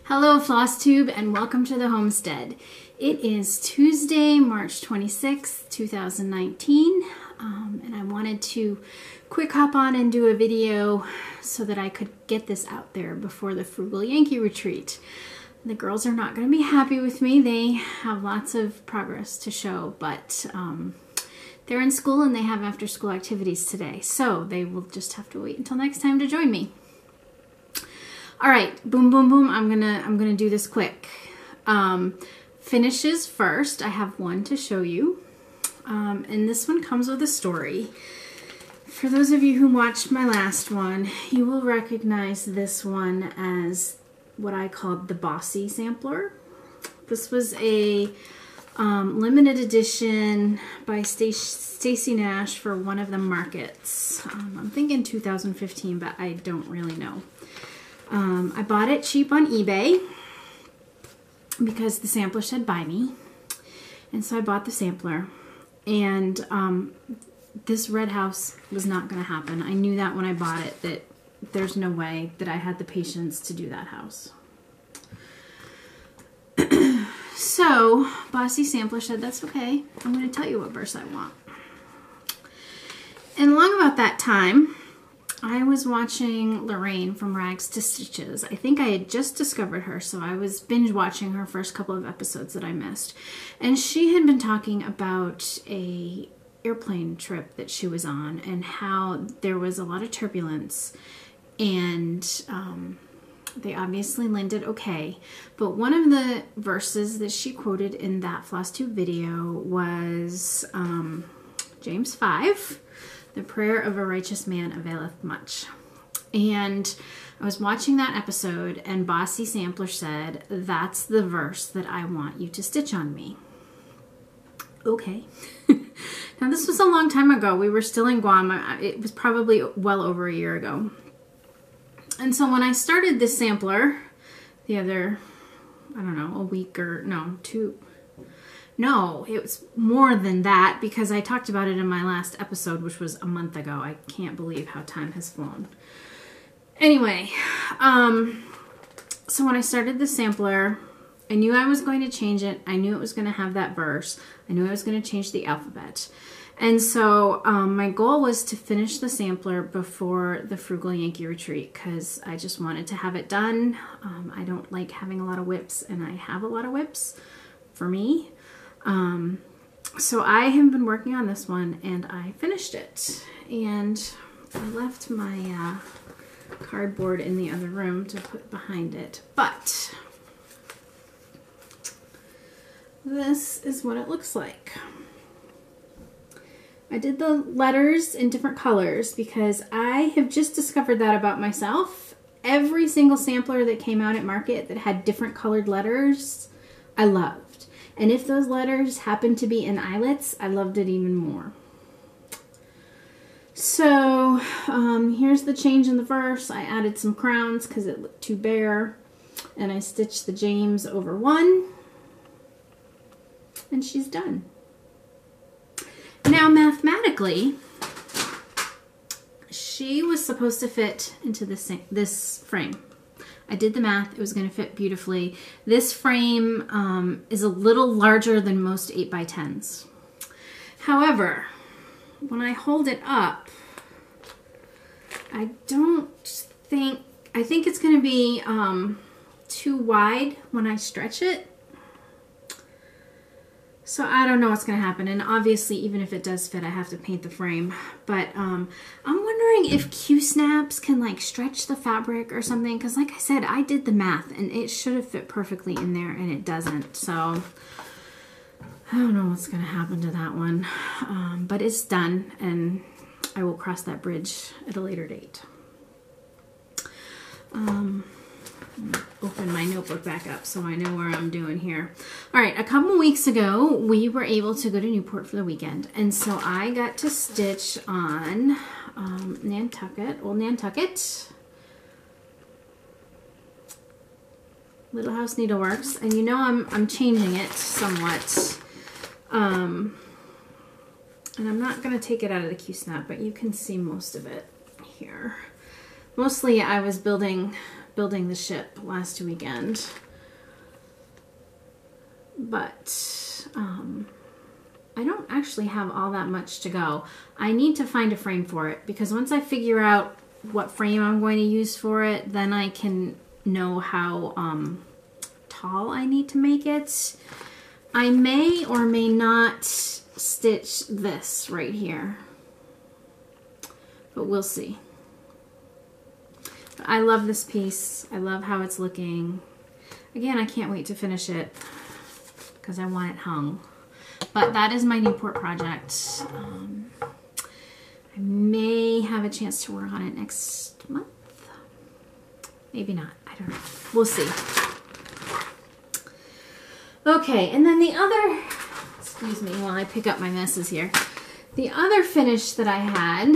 Hello Flosstube and welcome to the homestead. It is Tuesday, March 26th, 2019, and I wanted to quick hop on and do a video so that I could get this out there before the Frugal Yankee retreat. The girls are not going to be happy with me. They have lots of progress to show, but they're in school and they have after school activities today, so they will just have to wait until next time to join me. All right, boom, boom, boom. I'm gonna do this quick. Finishes first. I have one to show you, and this one comes with a story. For those of you who watched my last one, you will recognize this one as what I called the Bossy sampler. This was a limited edition by Stacy Nash for one of the markets. I'm thinking 2015, but I don't really know. I bought it cheap on eBay because the sampler said buy me, and so I bought the sampler, and this red house was not going to happen. I knew that when I bought it, that there's no way that I had the patience to do that house. So Bossy Sampler said, that's okay, I'm going to tell you what verse I want. And along about that time, I was watching Lorraine from Rags to Stitches. I think I had just discovered her, so I was binge watching her first couple of episodes that I missed. And she had been talking about a airplane trip that she was on and how there was a lot of turbulence, and they obviously landed okay. But one of the verses that she quoted in that Flosstube video was James 5. The prayer of a righteous man availeth much. And I was watching that episode, and Bossy Sampler said, that's the verse that I want you to stitch on me. Okay. Now, this was a long time ago. We were still in Guam. It was probably well over a year ago. And so when I started this sampler the other, I don't know, a week or no, two. No, it was more than that because I talked about it in my last episode, which was a month ago. I can't believe how time has flown. Anyway, so when I started the sampler, I knew I was going to change it. I knew it was going to have that verse. I knew I was going to change the alphabet. And so my goal was to finish the sampler before the Frugal Yankee retreat because I just wanted to have it done. I don't like having a lot of whips, and I have a lot of whips for me. So I have been working on this one, and I finished it, and I left my cardboard in the other room to put behind it, but this is what it looks like. I did the letters in different colors because I have just discovered that about myself. Every single sampler that came out at market that had different colored letters, I loved. And if those letters happened to be in eyelets, I loved it even more. So here's the change in the verse. I added some crowns because it looked too bare. And I stitched the James over one. And she's done. Now mathematically, she was supposed to fit into this frame. I did the math. It was going to fit beautifully. This frame is a little larger than most 8x10s. However, when I hold it up, I think it's going to be too wide when I stretch it. So I don't know what's going to happen, and obviously even if it does fit, I have to paint the frame. But I'm wondering if Q-snaps can like stretch the fabric or something, because like I said, I did the math and it should have fit perfectly in there, and it doesn't. So I don't know what's going to happen to that one, but it's done, and I will cross that bridge at a later date. Open my notebook back up so I know where I'm doing here. All right, a couple weeks ago, we were able to go to Newport for the weekend, and so I got to stitch on Nantucket, Old Nantucket, Little House Needleworks, and you know I'm changing it somewhat, and I'm not going to take it out of the Q-snap, but you can see most of it here. Mostly I was building building the ship last weekend. But I don't actually have all that much to go. I need to find a frame for it, because once I figure out what frame I'm going to use for it, then I can know how tall I need to make it. I may or may not stitch this right here, but we'll see. But I love this piece. I love how it's looking. Again, I can't wait to finish it because I want it hung. But that is my Newport project. I may have a chance to work on it next month. Maybe not. I don't know. We'll see. Okay, and then the other, excuse me while I pick up my messes here. The other finish that I had,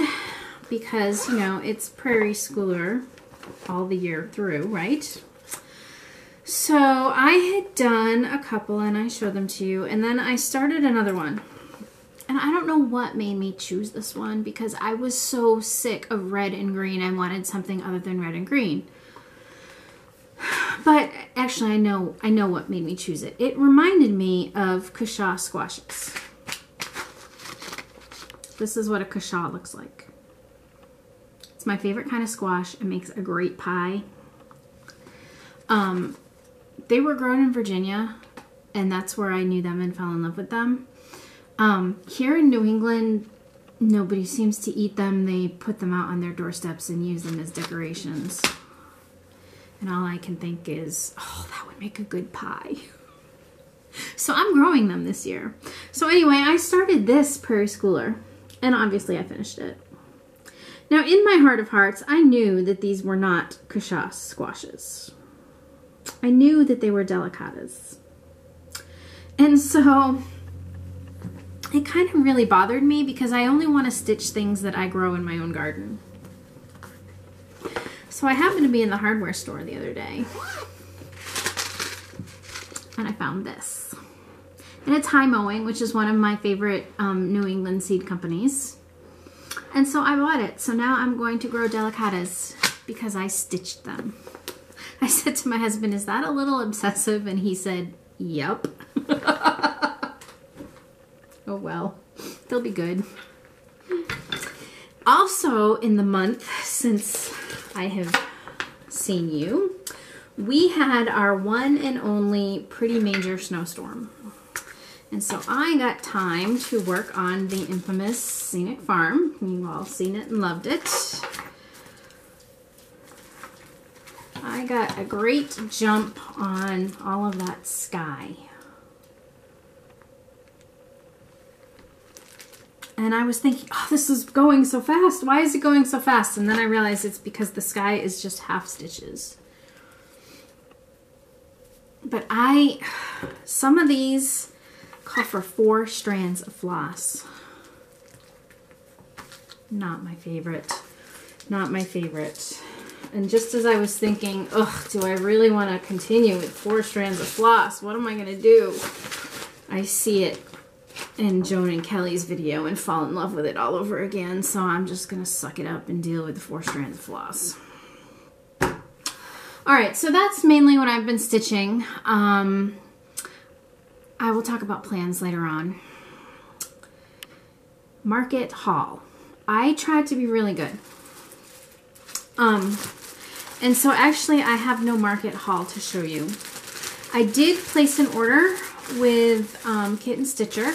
because, you know, it's prairie schooler all the year through, right? So I had done a couple and I showed them to you, and then I started another one. And I don't know what made me choose this one, because I was so sick of red and green. I wanted something other than red and green. But actually, I know what made me choose it. It reminded me of cushaw squashes. This is what a cushaw looks like. It's my favorite kind of squash. It makes a great pie. They were grown in Virginia, and that's where I knew them and fell in love with them. Here in New England, nobody seems to eat them. They put them out on their doorsteps and use them as decorations. And all I can think is, oh, that would make a good pie. So I'm growing them this year. So anyway, I started this prairie schooler, and obviously I finished it. Now, in my heart of hearts, I knew that these were not cushaw squashes. I knew that they were delicatas. And so it kind of really bothered me, because I only want to stitch things that I grow in my own garden. So I happened to be in the hardware store the other day, and I found this. And it's High Mowing, which is one of my favorite New England seed companies. And so I bought it. So now I'm going to grow delicatas because I stitched them. I said to my husband, is that a little obsessive? And he said, yep. Oh well, they'll be good. Also in the month since I have seen you, we had our one and only pretty major snowstorm. And so I got time to work on the infamous Scenic Farm. You've all seen it and loved it. I got a great jump on all of that sky. And I was thinking, oh, this is going so fast. Why is it going so fast? And then I realized it's because the sky is just half stitches. But some of these call for 4 strands of floss. Not my favorite. Not my favorite. And just as I was thinking, ugh, do I really want to continue with 4 strands of floss? What am I going to do? I see it in Joan and Kelly's video and fall in love with it all over again. So I'm just going to suck it up and deal with the 4 strands of floss. Alright, so that's mainly what I've been stitching. I will talk about plans later on. Market haul. I tried to be really good. And so actually I have no market haul to show you. I did place an order with Kit and Stitcher,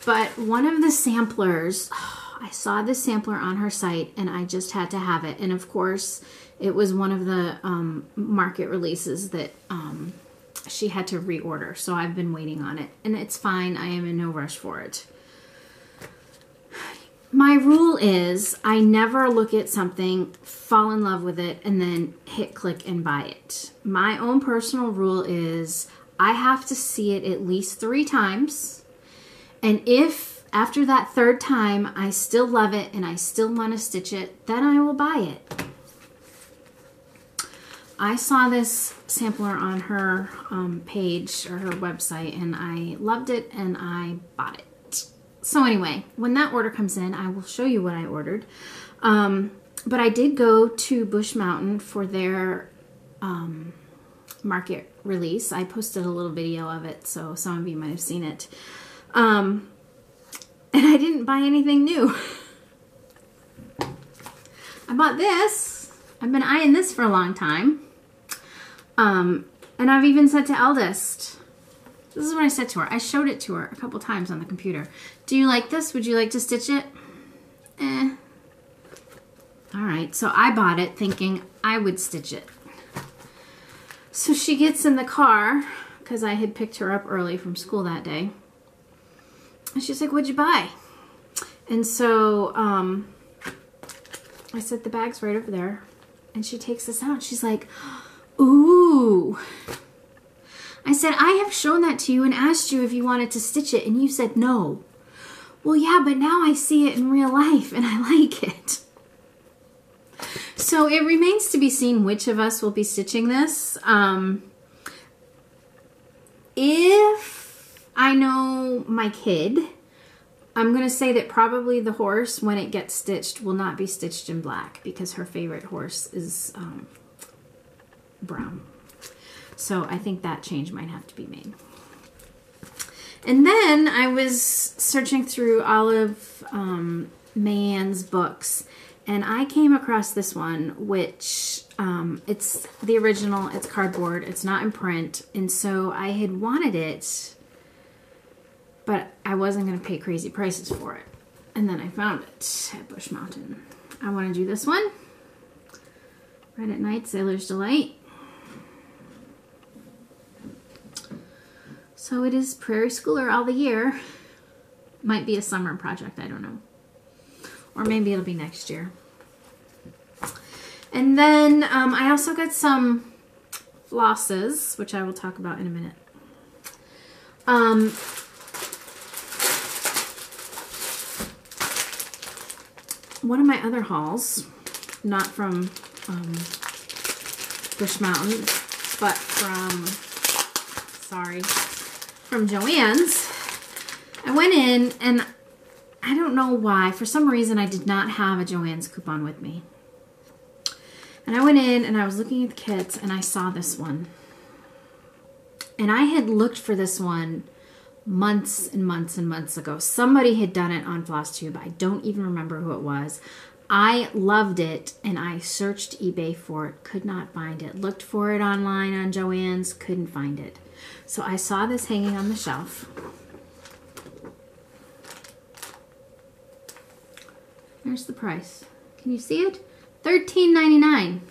but one of the samplers, I saw the sampler on her site and I just had to have it. And of course it was one of the market releases that she had to reorder. So I've been waiting on it and it's fine. I am in no rush for it. My rule is I never look at something, fall in love with it, and then hit click and buy it. My own personal rule is I have to see it at least 3 times. And if after that 3rd time I still love it and I still want to stitch it, then I will buy it. I saw this sampler on her page or her website and I loved it and I bought it. So anyway, when that order comes in, I will show you what I ordered. But I did go to Bush Mountain for their market release. I posted a little video of it, so some of you might have seen it. And I didn't buy anything new. I bought this. I've been eyeing this for a long time. And I've even said to Eldest, this is what I said to her. I showed it to her a couple times on the computer. Do you like this? Would you like to stitch it? All right, so I bought it thinking I would stitch it. So she gets in the car, because I had picked her up early from school that day. And she's like, what'd you buy? And so I said, the bag's right over there. And she takes this out. She's like, ooh. I said, I have shown that to you and asked you if you wanted to stitch it. And you said no. Well, yeah, but now I see it in real life and I like it. So it remains to be seen which of us will be stitching this. If I know my kid, I'm going to say that probably the horse, when it gets stitched, will not be stitched in black because her favorite horse is brown. So I think that change might have to be made. And then I was searching through all of Mayan's books, and I came across this one, which it's the original, it's cardboard, it's not in print, and so I had wanted it, but I wasn't going to pay crazy prices for it. And then I found it at Bush Mountain. I want to do this one. Red at Night, Sailor's Delight. So it is Prairie Schooler all the year. Might be a summer project, I don't know. Or maybe it'll be next year. And then I also got some flosses, which I will talk about in a minute. One of my other hauls, not from Bush Mountain, but from Joann's. I went in and I don't know why, for some reason I did not have a Joann's coupon with me. And I went in and I was looking at the kits and I saw this one. And I had looked for this one months and months and months ago. Somebody had done it on Flosstube. I don't even remember who it was. I loved it and I searched eBay for it, could not find it. Looked for it online on Joann's, couldn't find it. So I saw this hanging on the shelf. There's the price. Can you see it? $13.99.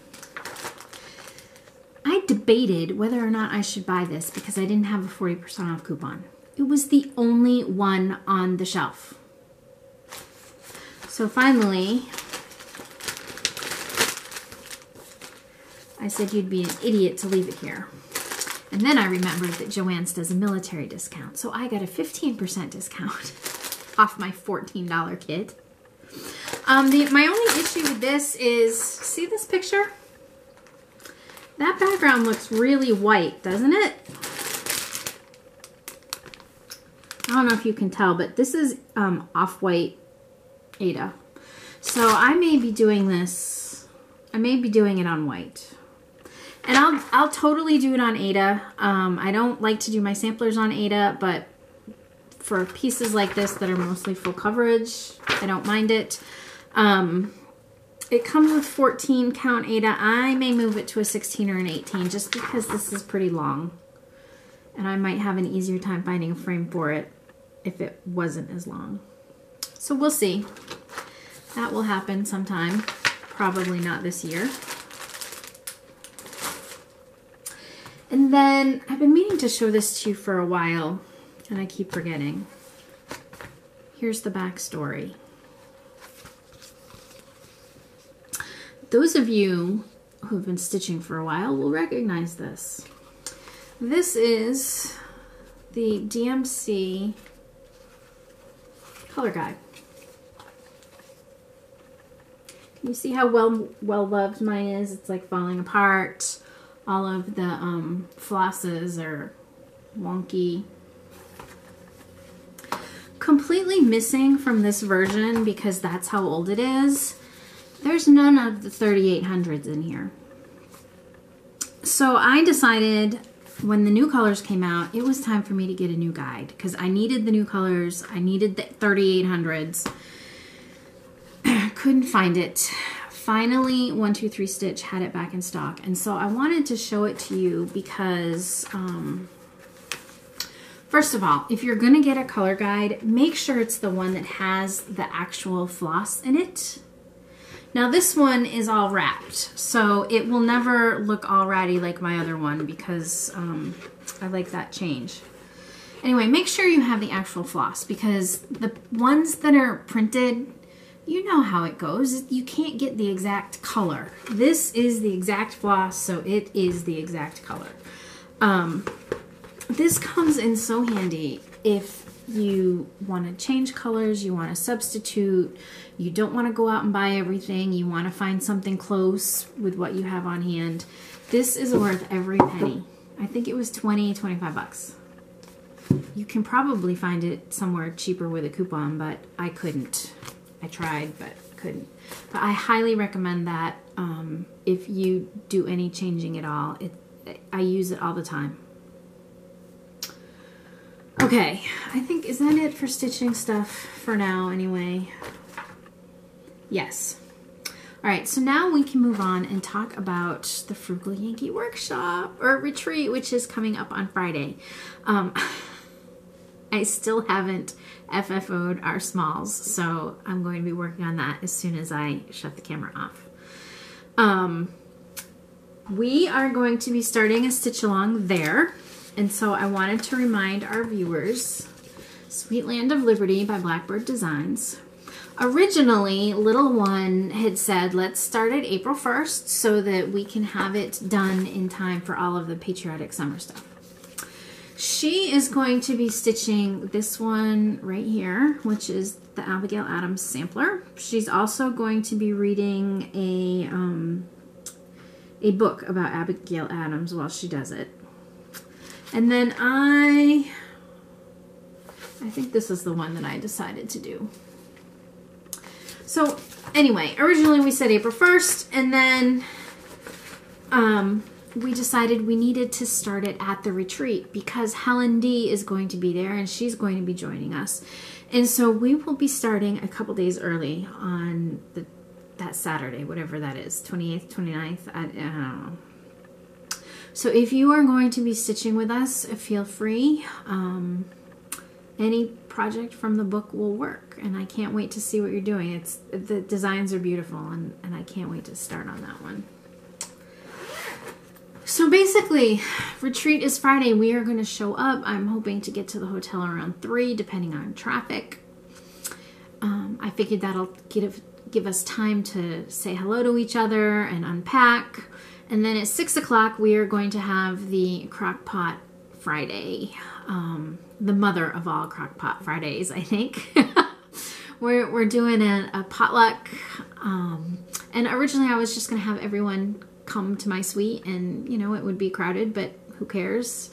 I debated whether or not I should buy this because I didn't have a 40% off coupon. It was the only one on the shelf. So finally, I said you'd be an idiot to leave it here. And then I remembered that Joann's does a military discount. So I got a 15% discount off my $14 kit. My only issue with this is, see this picture? That background looks really white, doesn't it? I don't know if you can tell, but this is off-white Ada. So I may be doing this, I may be doing it on white. And I'll totally do it on Ada. I don't like to do my samplers on Ada, but for pieces like this that are mostly full coverage, I don't mind it. It comes with 14 count Ada. I may move it to a 16 or an 18 just because this is pretty long. And I might have an easier time finding a frame for it if it wasn't as long. So we'll see. That will happen sometime. Probably not this year. And then I've been meaning to show this to you for a while, and I keep forgetting. Here's the backstory. Those of you who have been stitching for a while will recognize this. This is the DMC color guide. Can you see how well loved mine is? It's like falling apart. All of the flosses are wonky. Completely missing from this version, because that's how old it is, there's none of the 3800s in here. So I decided when the new colors came out, it was time for me to get a new guide because I needed the new colors. I needed the 3800s. Couldn't find it. Finally, 123 Stitch had it back in stock. And so I wanted to show it to you because, first of all, if you're going to get a color guide, make sure it's the one that has the actual floss in it. Now this one is all wrapped, so it will never look all ratty like my other one because I like that change. Anyway, make sure you have the actual floss because the ones that are printed, you know how it goes. You can't get the exact color. This is the exact floss, so it is the exact color. This comes in so handy if you want to change colors, you want to substitute, you don't want to go out and buy everything, you want to find something close with what you have on hand. This is worth every penny. I think it was 25 bucks. You can probably find it somewhere cheaper with a coupon, but I couldn't. I tried, but couldn't. But I highly recommend that if you do any changing at all. I use it all the time. Okay, I think, is that it for stitching stuff for now anyway? Yes. All right, so now we can move on and talk about the Frugal Yankee workshop or retreat, which is coming up on Friday. I still haven't FFO'd our smalls, so I'm going to be working on that as soon as I shut the camera off. We are going to be starting a stitch along there. And so I wanted to remind our viewers, Sweet Land of Liberty by Blackbird Designs. Originally, Little One had said, let's start at April 1st so that we can have it done in time for all of the patriotic summer stuff. She is going to be stitching this one right here, which is the Abigail Adams sampler. She's also going to be reading a book about Abigail Adams while she does it. And then I think this is the one that I decided to do. So anyway, originally we said April 1st, and then we decided we needed to start it at the retreat because Helen D is going to be there and she's going to be joining us. And so we will be starting a couple days early on that Saturday, whatever that is, 28th, 29th, I don't know. So if you are going to be stitching with us, feel free. Any project from the book will work, and I can't wait to see what you're doing. The designs are beautiful, and I can't wait to start on that one. So basically, retreat is Friday. We are going to show up. I'm hoping to get to the hotel around 3, depending on traffic. I figured that'll give us time to say hello to each other and unpack. And then at 6 o'clock, we are going to have the Crock-Pot Friday, the mother of all Crock-Pot Fridays, I think. we're doing a potluck, and originally I was just going to have everyone come to my suite, and you know it would be crowded, but who cares?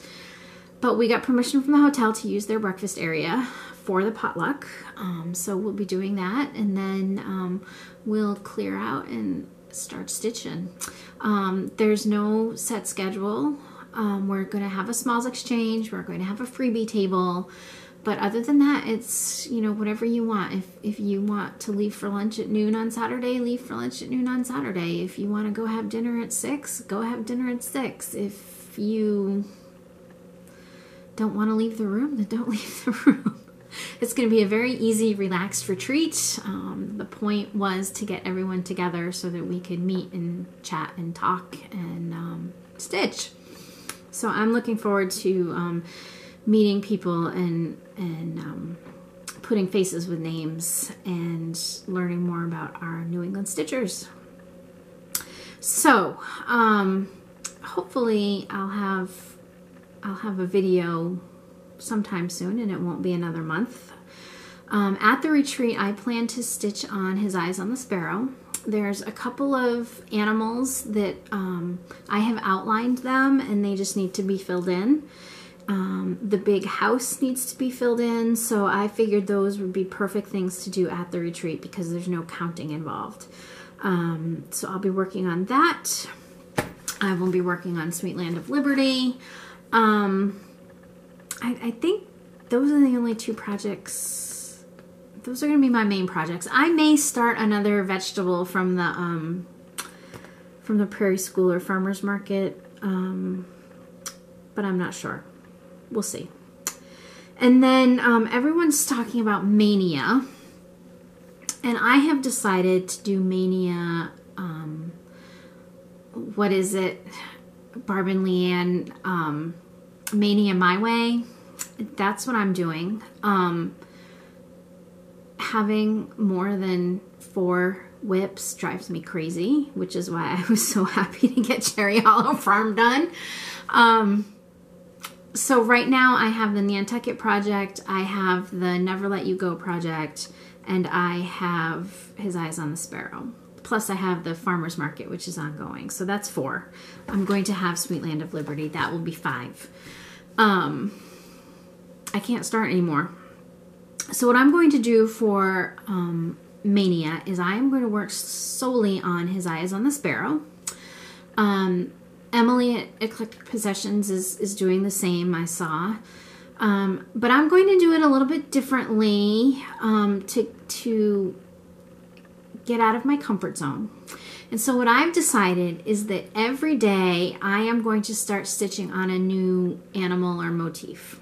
But we got permission from the hotel to use their breakfast area for the potluck, so we'll be doing that, and then we'll clear out and start stitching. There's no set schedule. We're going to have a smalls exchange. We're going to have a freebie table. But other than that, it's, you know, whatever you want. If you want to leave for lunch at noon on Saturday, leave for lunch at noon on Saturday. If you want to go have dinner at 6, go have dinner at 6. If you don't want to leave the room, then don't leave the room. It's going to be a very easy, relaxed retreat. The point was to get everyone together so that we could meet and chat and talk and stitch. So I'm looking forward to meeting people and putting faces with names and learning more about our New England Stitchers. So hopefully I'll have a video sometime soon, and it won't be another month. At the retreat, I plan to stitch on His Eyes on the Sparrow. There's a couple of animals that I have outlined them, and they just need to be filled in. The big house needs to be filled in, so I figured those would be perfect things to do at the retreat because there's no counting involved. So I'll be working on that. I will be working on Sweet Land of Liberty. I think those are the only two projects. Those are going to be my main projects. I may start another vegetable from the Prairie School or Farmer's Market, but I'm not sure. We'll see. And then everyone's talking about Mania, and I have decided to do Mania. What is it? Barb and Leanne, Mania My Way. That's what I'm doing. Having more than 4 whips drives me crazy, which is why I was so happy to get Cherry Hollow Farm done. So right now I have the Nantucket project, I have the Never Let You Go project, and I have His Eyes on the Sparrow. Plus I have the Farmer's Market, which is ongoing. So that's 4. I'm going to have Sweet Land of Liberty. That will be 5. I can't start anymore. So what I'm going to do for Mania is I am going to work solely on His Eyes on the Sparrow. Emily at Eclectic Possessions is doing the same, I saw. But I'm going to do it a little bit differently to get out of my comfort zone. And so what I've decided is that every day I am going to start stitching on a new animal or motif.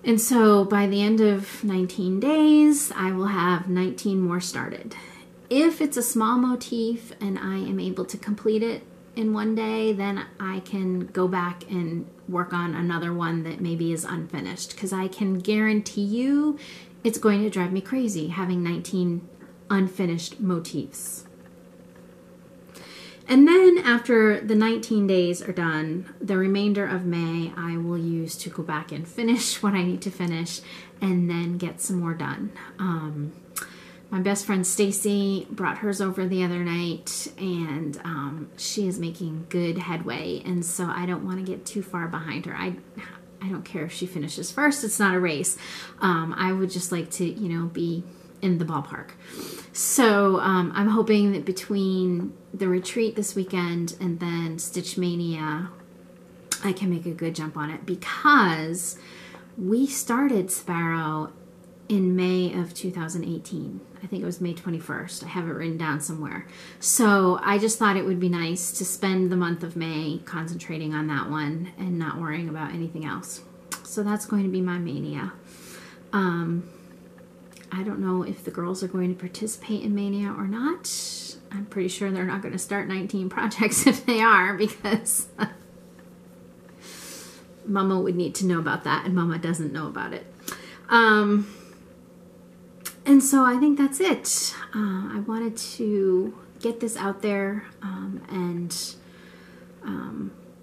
And so by the end of 19 days, I will have 19 more started. If it's a small motif and I am able to complete it in one day, then I can go back and work on another one that maybe is unfinished, because I can guarantee you it's going to drive me crazy having 19 unfinished motifs. And then after the 19 days are done, the remainder of May I will use to go back and finish what I need to finish and then get some more done. My best friend Stacy brought hers over the other night, and she is making good headway, and so I don't want to get too far behind her. I don't care if she finishes first. It's not a race. I would just like to, be in the ballpark. So I'm hoping that between the retreat this weekend and then Stitch Mania, I can make a good jump on it, because we started Sparrow in May of 2018. I think it was May 21st. I have it written down somewhere. So I just thought it would be nice to spend the month of May concentrating on that one and not worrying about anything else. So that's going to be my Mania. I don't know if the girls are going to participate in Mania or not. I'm pretty sure they're not going to start 19 projects if they are, because Mama would need to know about that, and Mama doesn't know about it. And so I think that's it. I wanted to get this out there and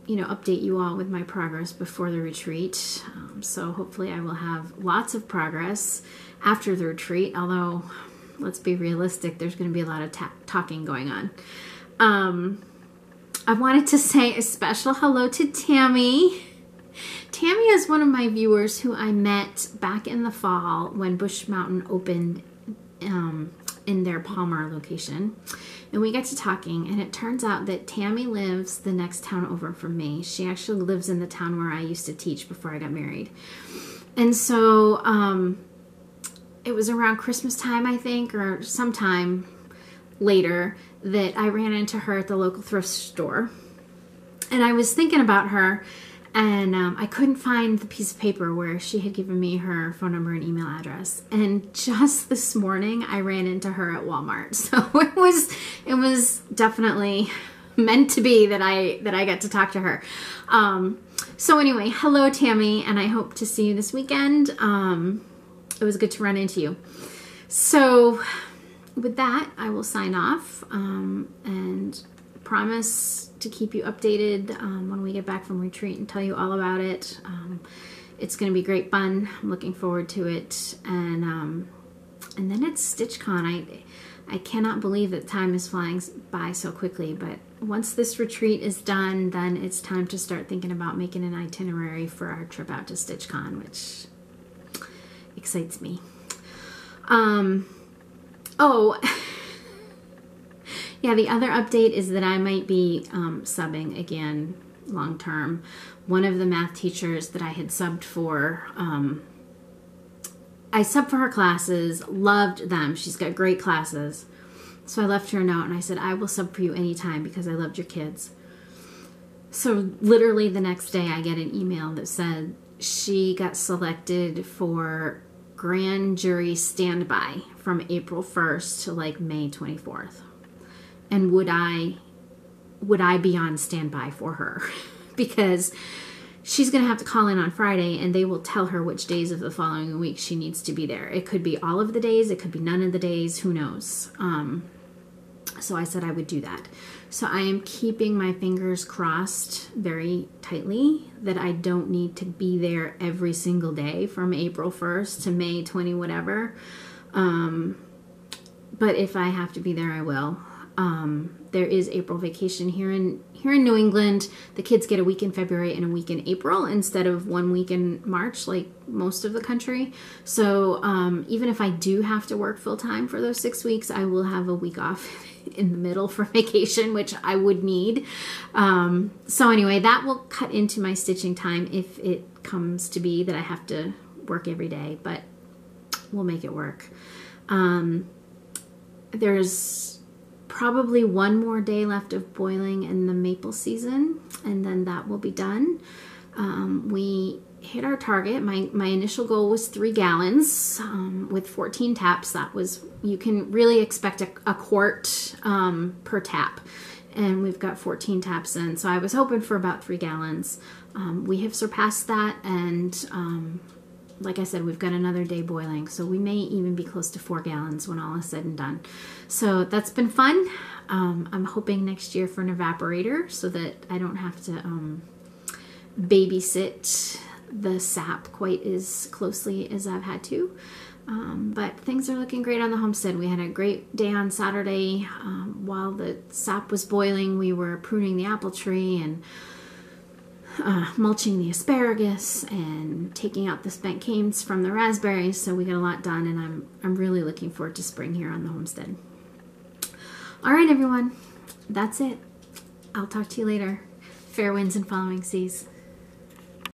update you all with my progress before the retreat. So hopefully I will have lots of progress after the retreat, although let's be realistic, there's going to be a lot of talking going on. I wanted to say a special hello to Tammy. Tammy is one of my viewers who I met back in the fall when Bush Mountain opened in their Palmer location. And we got to talking, and it turns out that Tammy lives the next town over from me. She actually lives in the town where I used to teach before I got married. And so it was around Christmas time, I think, or sometime later, that I ran into her at the local thrift store. And I was thinking about her, and I couldn't find the piece of paper where she had given me her phone number and email address. And just this morning, I ran into her at Walmart. So it was definitely meant to be that I got to talk to her. So anyway, hello Tammy, and I hope to see you this weekend. It was good to run into you. So with that, I will sign off and promise to keep you updated when we get back from retreat and tell you all about it. It's going to be great fun. I'm looking forward to it. And then it's StitchCon. I cannot believe that time is flying by so quickly, but once this retreat is done, then it's time to start thinking about making an itinerary for our trip out to StitchCon, which excites me. Oh, Yeah, the other update is that I might be subbing again long term. One of the math teachers that I had subbed for, I subbed for her classes, loved them. She's got great classes. So I left her a note and I said, I will sub for you anytime because I loved your kids. So literally the next day I get an email that said she got selected for grand jury standby from April 1st to like May 24th. And would I be on standby for her? Because she's going to have to call in on Friday and they will tell her which days of the following week she needs to be there. It could be all of the days. It could be none of the days. Who knows? So I said I would do that. So I am keeping my fingers crossed very tightly that I don't need to be there every single day from April 1st to May 20 whatever. But if I have to be there, I will. There is April vacation here in New England. The kids get a week in February and a week in April instead of 1 week in March like most of the country. So even if I do have to work full time for those 6 weeks, I will have a week off in the middle for vacation, which I would need. So anyway, that will cut into my stitching time if it comes to be that I have to work every day, but we'll make it work. There's probably one more day left of boiling in the maple season, and then that will be done. We hit our target. My initial goal was 3 gallons with 14 taps. That was, you can really expect a quart per tap, and we've got 14 taps in. So I was hoping for about 3 gallons. We have surpassed that, and like I said, we've got another day boiling, so we may even be close to 4 gallons when all is said and done. So that's been fun. I'm hoping next year for an evaporator so that I don't have to babysit the sap quite as closely as I've had to. But things are looking great on the homestead. We had a great day on Saturday. While the sap was boiling, we were pruning the apple tree and mulching the asparagus and taking out the spent canes from the raspberries. So we got a lot done, and I'm really looking forward to spring here on the homestead. All right, everyone, that's it. I'll talk to you later. Fair winds and following seas.